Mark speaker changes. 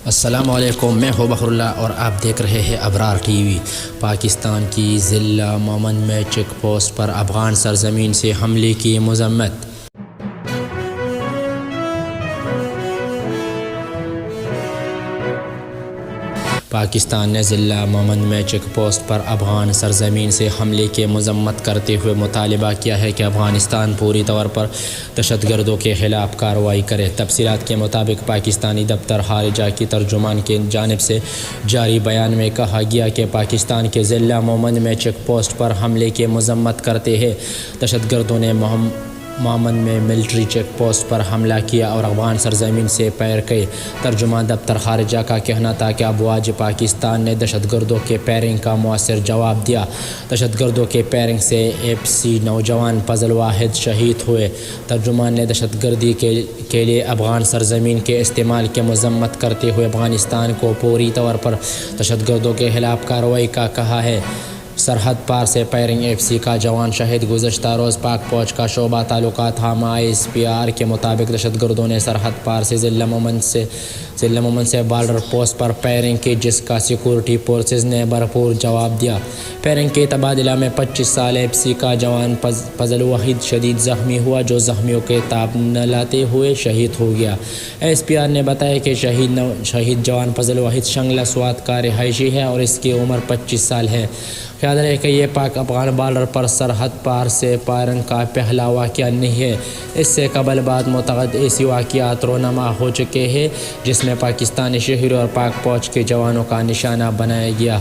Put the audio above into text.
Speaker 1: السلام علیکم، میں ہوں بخر اللہ اور آپ دیکھ رہے ہیں ابرار ٹی وی۔ پاکستان کی ضلع مومن میں چیک پوسٹ پر افغان سرزمین سے حملے کی مذمت۔ پاکستان نے ضلع مومن میں چیک پوسٹ پر افغان سرزمین سے حملے کی مذمت کرتے ہوئے مطالبہ کیا ہے کہ افغانستان پوری طور پر دہشت گردوں کے خلاف کارروائی کرے۔ تفصیلات کے مطابق پاکستانی دفتر خارجہ کی ترجمان کی جانب سے جاری بیان میں کہا گیا کہ پاکستان کے ضلع مومن میں چیک پوسٹ پر حملے کی مذمت کرتے ہوئے دہشت گردوں نے مومن میں ملٹری چیک پوسٹ پر حملہ کیا اور افغان سرزمین سے پیر گئے۔ ترجمان دفتر خارجہ کا کہنا تھا کہ افواج پاکستان نے دہشت گردوں کے پیرنگ کا مؤثر جواب دیا۔ دہشت گردوں کے پیرنگ سے APC نوجوان فضل واحد شہید ہوئے۔ ترجمان نے دہشت گردی کے لیے افغان سرزمین کے استعمال کی مذمت کرتے ہوئے افغانستان کو پوری طور پر دہشت گردوں کے خلاف کارروائی کا کہا ہے۔ سرحد پار سے فائرنگ APC کا جوان شہید۔ گزشتہ روز پاک فوج کا شعبہ تعلقات ہامہ ISPR کے مطابق دہشت گردوں نے سرحد پار سے ضلع مومن سے بارڈر پوسٹ پر فائرنگ کی، جس کا سیکورٹی فورسز نے بھرپور جواب دیا۔ فائرنگ کے تبادلہ میں 25 سال APC کا جوان فضل واحد شدید زخمی ہوا، جو زخمیوں کے تاب نہ لاتے ہوئے شہید ہو گیا۔ ISPR نے بتایا کہ شہید جوان فضل واحد شنگلہ سوات کا رہائشی ہے اور اس کی عمر 25 سال ہے۔ خیال رہے کہ یہ پاک افغان بارڈر پر سرحد پار سے فائرنگ کا پہلا واقعہ نہیں ہے۔ اس سے قبل بعد متعدد ایسی واقعات رونما ہو چکے ہیں جس میں پاکستانی شہریوں اور پاک فوج کے جوانوں کا نشانہ بنایا گیا۔